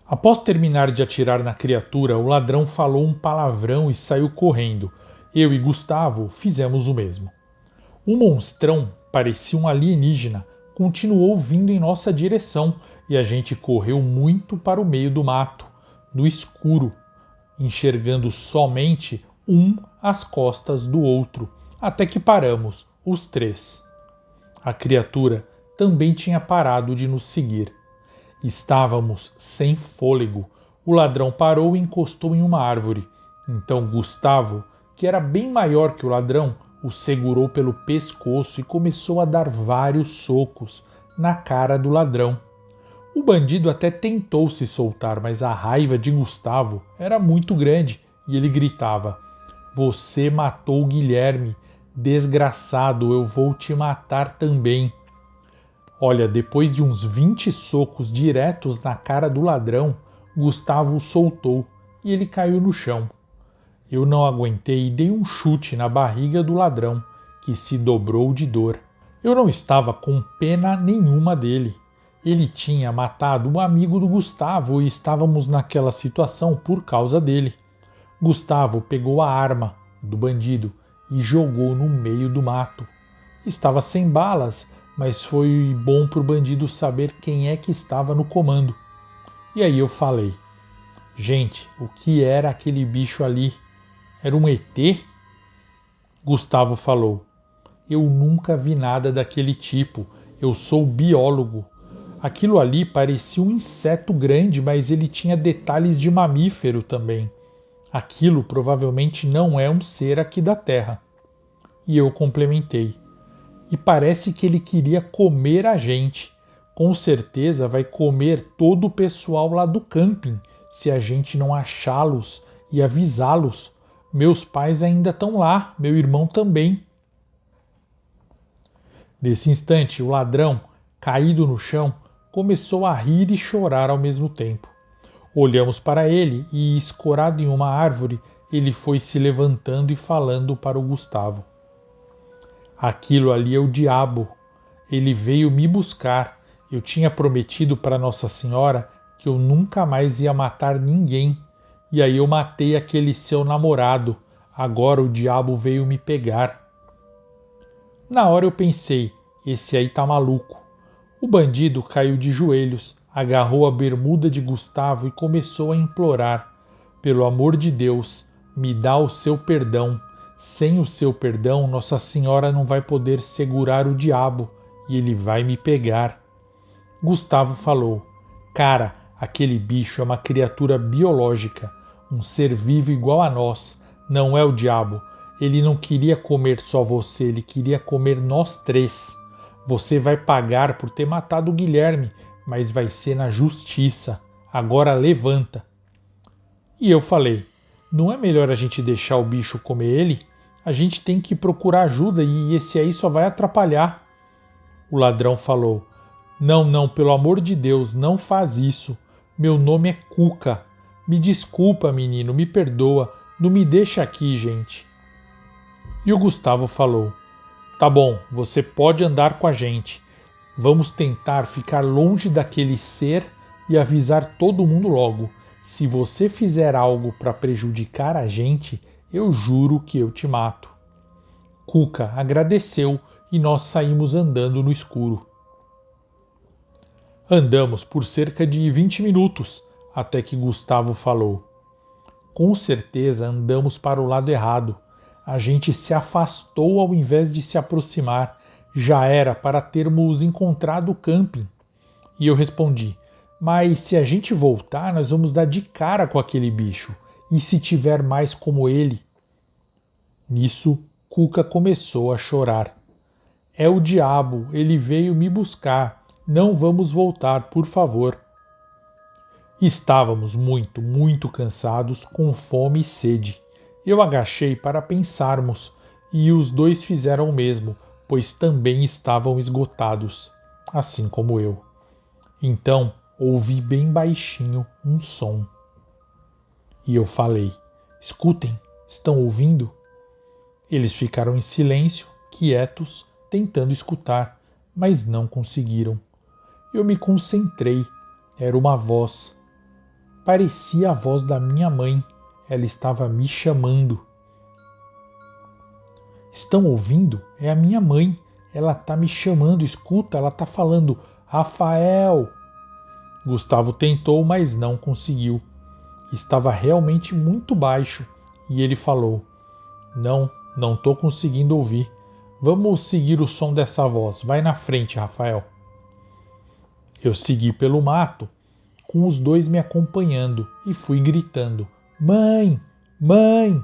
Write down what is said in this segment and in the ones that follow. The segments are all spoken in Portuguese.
Após terminar de atirar na criatura, o ladrão falou um palavrão e saiu correndo. Eu e Gustavo fizemos o mesmo. O monstrão, parecia um alienígena, continuou vindo em nossa direção e a gente correu muito para o meio do mato, no escuro, enxergando somente um às costas do outro, até que paramos, os três. A criatura também tinha parado de nos seguir. Estávamos sem fôlego. O ladrão parou e encostou em uma árvore. Então Gustavo, que era bem maior que o ladrão, o segurou pelo pescoço e começou a dar vários socos na cara do ladrão. O bandido até tentou se soltar, mas a raiva de Gustavo era muito grande e ele gritava: "Você matou o Guilherme, desgraçado, eu vou te matar também." Olha, depois de uns 20 socos diretos na cara do ladrão, Gustavo o soltou e ele caiu no chão. Eu não aguentei e dei um chute na barriga do ladrão, que se dobrou de dor. Eu não estava com pena nenhuma dele. Ele tinha matado um amigo do Gustavo e estávamos naquela situação por causa dele. Gustavo pegou a arma do bandido e jogou no meio do mato. Estava sem balas, mas foi bom para o bandido saber quem é que estava no comando. E aí eu falei: "Gente, o que era aquele bicho ali? Era um ET?" Gustavo falou: "Eu nunca vi nada daquele tipo. Eu sou biólogo. Aquilo ali parecia um inseto grande, mas ele tinha detalhes de mamífero também. Aquilo provavelmente não é um ser aqui da Terra." E eu complementei: "E parece que ele queria comer a gente. Com certeza vai comer todo o pessoal lá do camping, se a gente não achá-los e avisá-los. Meus pais ainda estão lá, meu irmão também." Nesse instante, o ladrão, caído no chão, começou a rir e chorar ao mesmo tempo. Olhamos para ele e, escorado em uma árvore, ele foi se levantando e falando para o Gustavo: "Aquilo ali é o diabo. Ele veio me buscar. Eu tinha prometido para Nossa Senhora que eu nunca mais ia matar ninguém. E aí eu matei aquele seu namorado. Agora o diabo veio me pegar." Na hora eu pensei: esse aí tá maluco. O bandido caiu de joelhos, agarrou a bermuda de Gustavo e começou a implorar: "Pelo amor de Deus, me dá o seu perdão. Sem o seu perdão, Nossa Senhora não vai poder segurar o diabo e ele vai me pegar." Gustavo falou: "Cara, aquele bicho é uma criatura biológica, um ser vivo igual a nós, não é o diabo. Ele não queria comer só você, ele queria comer nós três. Você vai pagar por ter matado o Guilherme, mas vai ser na justiça. Agora levanta." E eu falei: "Não é melhor a gente deixar o bicho comer ele? A gente tem que procurar ajuda e esse aí só vai atrapalhar." O ladrão falou: "Não, não, pelo amor de Deus, não faz isso. Meu nome é Cuca. Me desculpa, menino, me perdoa. Não me deixa aqui, gente." E o Gustavo falou: "Tá bom, você pode andar com a gente. Vamos tentar ficar longe daquele ser e avisar todo mundo logo. Se você fizer algo para prejudicar a gente, eu juro que eu te mato." Cuca agradeceu e nós saímos andando no escuro. Andamos por cerca de 20 minutos, até que Gustavo falou: "Com certeza andamos para o lado errado. A gente se afastou ao invés de se aproximar. Já era para termos encontrado o camping." E eu respondi: "Mas se a gente voltar, nós vamos dar de cara com aquele bicho. E se tiver mais como ele?" Nisso, Cuca começou a chorar. "É o diabo, ele veio me buscar. Não vamos voltar, por favor." Estávamos muito, muito cansados, com fome e sede. Eu agachei para pensarmos, e os dois fizeram o mesmo, pois também estavam esgotados, assim como eu. Então ouvi bem baixinho um som. E eu falei: "Escutem, estão ouvindo?" Eles ficaram em silêncio, quietos, tentando escutar, mas não conseguiram. Eu me concentrei. Era uma voz. Parecia a voz da minha mãe. Ela estava me chamando. Estão ouvindo? É a minha mãe. Ela está me chamando. Escuta, ela está falando: Rafael! Gustavo tentou, mas não conseguiu. Estava realmente muito baixo e ele falou: Não estou conseguindo ouvir. Vamos seguir o som dessa voz. Vai na frente, Rafael. Eu segui pelo mato, com os dois me acompanhando, e fui gritando: Mãe! Mãe!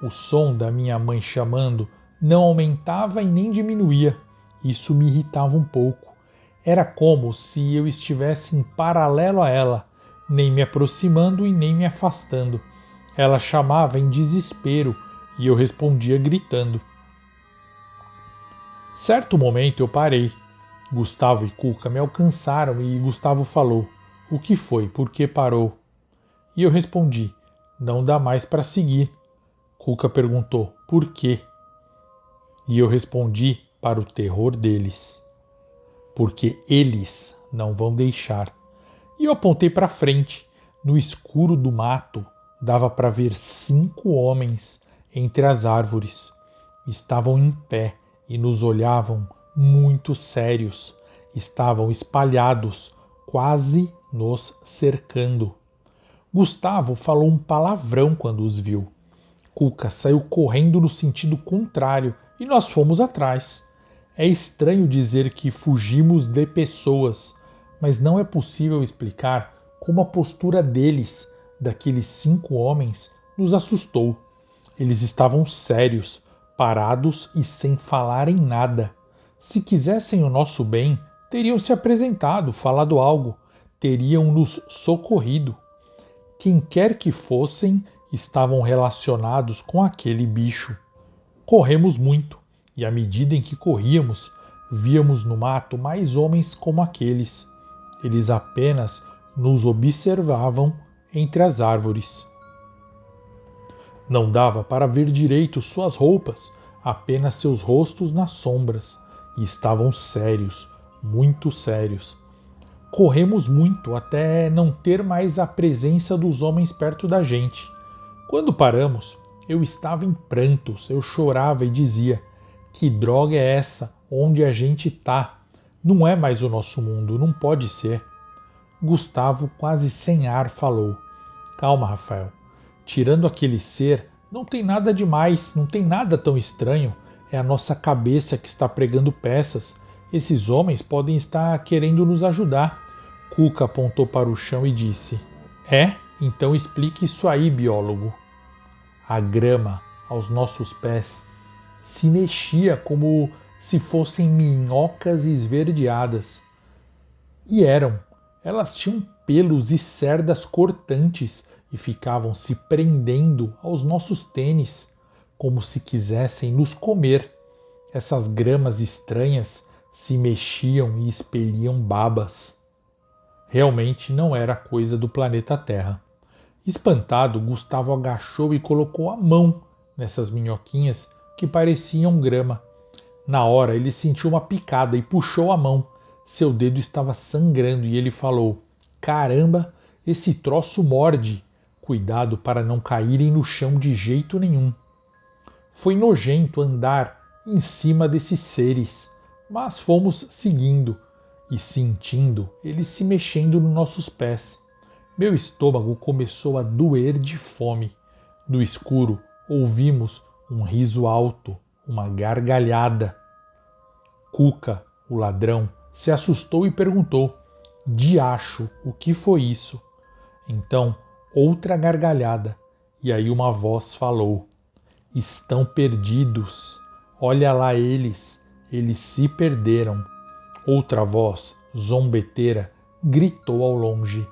O som da minha mãe chamando não aumentava e nem diminuía. Isso me irritava um pouco. Era como se eu estivesse em paralelo a ela, nem me aproximando e nem me afastando. Ela chamava em desespero e eu respondia gritando. Certo momento eu parei. Gustavo e Cuca me alcançaram e Gustavo falou: O que foi? Por que parou? E eu respondi: Não dá mais para seguir. Cuca perguntou: Por quê? E eu respondi, para o terror deles: Porque eles não vão deixar. E eu apontei para frente. No escuro do mato dava para ver 5 homens entre as árvores. Estavam em pé e nos olhavam muito sérios. Estavam espalhados, quase nos cercando. Gustavo falou um palavrão quando os viu. Cuca saiu correndo no sentido contrário e nós fomos atrás. É estranho dizer que fugimos de pessoas, mas não é possível explicar como a postura deles, daqueles 5 homens, nos assustou. Eles estavam sérios, parados e sem falar em nada. Se quisessem o nosso bem, teriam se apresentado, falado algo, teriam nos socorrido. Quem quer que fossem, estavam relacionados com aquele bicho. Corremos muito, e à medida em que corríamos, víamos no mato mais homens como aqueles. Eles apenas nos observavam entre as árvores. Não dava para ver direito suas roupas, apenas seus rostos nas sombras, e estavam sérios, muito sérios. Corremos muito até não ter mais a presença dos homens perto da gente. Quando paramos, eu estava em prantos, eu chorava e dizia: Que droga é essa? Onde a gente tá? Não é mais o nosso mundo, não pode ser. Gustavo, quase sem ar, falou: Calma, Rafael. Tirando aquele ser, não tem nada demais, não tem nada tão estranho. É a nossa cabeça que está pregando peças. Esses homens podem estar querendo nos ajudar. Cuca apontou para o chão e disse: É? Então explique isso aí, biólogo. A grama aos nossos pés se mexia como se fossem minhocas esverdeadas. E eram. Elas tinham pelos e cerdas cortantes e ficavam se prendendo aos nossos tênis, como se quisessem nos comer. Essas gramas estranhas se mexiam e expeliam babas. Realmente não era coisa do planeta Terra. Espantado, Gustavo agachou e colocou a mão nessas minhoquinhas que pareciam grama. Na hora ele sentiu uma picada e puxou a mão. Seu dedo estava sangrando e ele falou: Caramba, esse troço morde. Cuidado para não caírem no chão de jeito nenhum. Foi nojento andar em cima desses seres, mas fomos seguindo e sentindo eles se mexendo nos nossos pés. Meu estômago começou a doer de fome. No escuro, ouvimos um riso alto, uma gargalhada. Cuca, o ladrão, se assustou e perguntou: Diacho, o que foi isso? Então, outra gargalhada, e aí uma voz falou: Estão perdidos. Olha lá eles se perderam. Outra voz, zombeteira, gritou ao longe: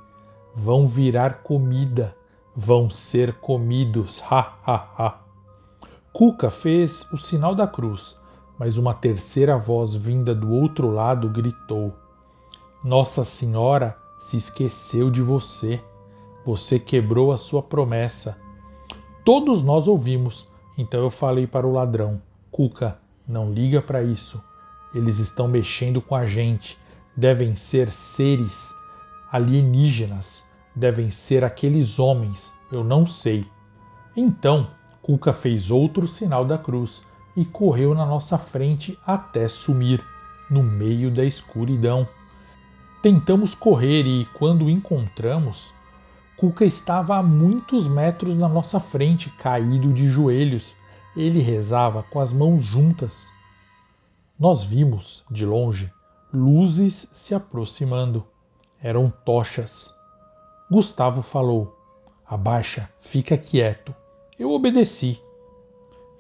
Vão virar comida, vão ser comidos, ha, ha, ha. Cuca fez o sinal da cruz, mas uma terceira voz vinda do outro lado gritou: Nossa Senhora se esqueceu de você. Você quebrou a sua promessa. Todos nós ouvimos, então eu falei para o ladrão: Cuca, não liga para isso. Eles estão mexendo com a gente. Devem ser seres alienígenas. Devem ser aqueles homens, eu não sei. Então, Cuca fez outro sinal da cruz e correu na nossa frente até sumir, no meio da escuridão. Tentamos correr e, quando o encontramos, Cuca estava a muitos metros na nossa frente, caído de joelhos. Ele rezava com as mãos juntas. Nós vimos, de longe, luzes se aproximando. Eram tochas. Gustavo falou: "Abaixa, fica quieto." Eu obedeci.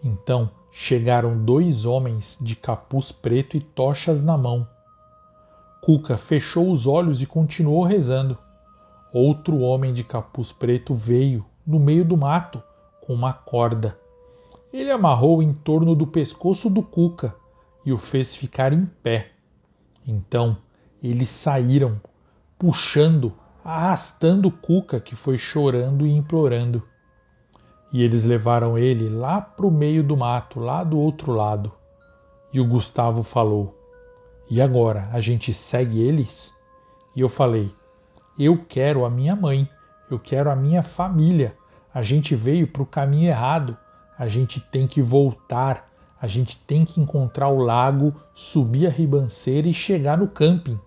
Então chegaram 2 homens de capuz preto e tochas na mão. Cuca fechou os olhos e continuou rezando. Outro homem de capuz preto veio, no meio do mato, com uma corda. Ele amarrou em torno do pescoço do Cuca e o fez ficar em pé. Então eles saíram, puxando, arrastando Cuca, que foi chorando e implorando. E eles levaram ele lá para o meio do mato, lá do outro lado. E o Gustavo falou: "E agora, a gente segue eles?" E eu falei: "Eu quero a minha mãe, eu quero a minha família. A gente veio para o caminho errado, a gente tem que voltar, a gente tem que encontrar o lago, subir a ribanceira e chegar no camping."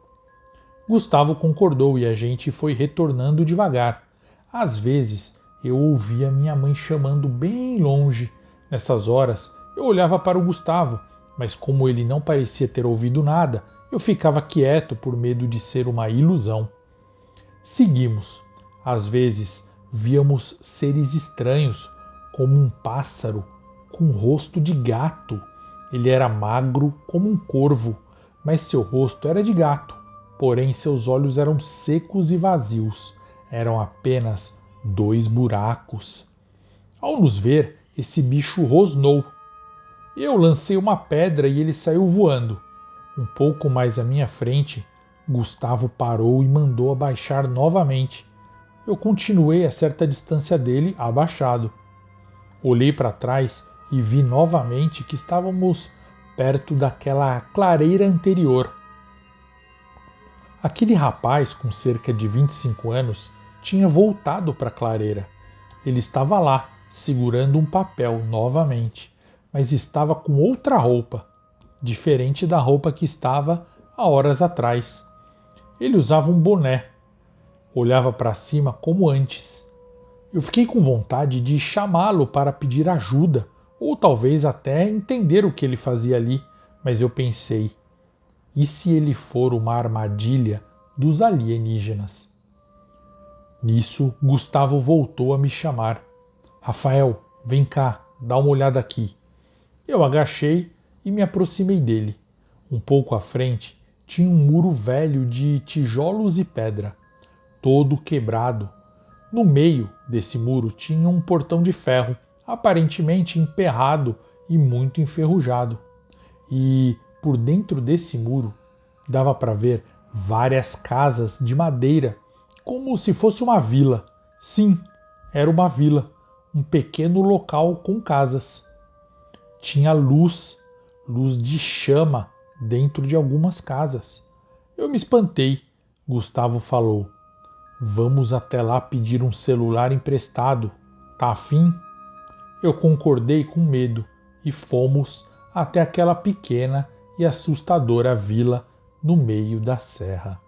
Gustavo concordou e a gente foi retornando devagar. Às vezes eu ouvia minha mãe chamando bem longe. Nessas horas eu olhava para o Gustavo, mas como ele não parecia ter ouvido nada, eu ficava quieto por medo de ser uma ilusão. Seguimos. Às vezes víamos seres estranhos, como um pássaro com rosto de gato. Ele era magro como um corvo, mas seu rosto era de gato. Porém, seus olhos eram secos e vazios. Eram apenas 2 buracos. Ao nos ver, esse bicho rosnou. Eu lancei uma pedra e ele saiu voando. Um pouco mais à minha frente, Gustavo parou e mandou abaixar novamente. Eu continuei a certa distância dele, abaixado. Olhei para trás e vi novamente que estávamos perto daquela clareira anterior. Aquele rapaz com cerca de 25 anos tinha voltado para a clareira. Ele estava lá, segurando um papel novamente, mas estava com outra roupa, diferente da roupa que estava há horas atrás. Ele usava um boné, olhava para cima como antes. Eu fiquei com vontade de chamá-lo para pedir ajuda, ou talvez até entender o que ele fazia ali, mas eu pensei: e se ele for uma armadilha dos alienígenas? Nisso, Gustavo voltou a me chamar. "Rafael, vem cá, dá uma olhada aqui." Eu agachei e me aproximei dele. Um pouco à frente tinha um muro velho de tijolos e pedra, todo quebrado. No meio desse muro tinha um portão de ferro, aparentemente emperrado e muito enferrujado. E por dentro desse muro dava para ver várias casas de madeira, como se fosse uma vila. Sim, era uma vila, um pequeno local com casas. Tinha luz de chama dentro de algumas casas. Eu me espantei. Gustavo falou: "Vamos até lá pedir um celular emprestado. Tá afim?" Eu concordei com medo e fomos até aquela pequena e assustadora vila no meio da serra.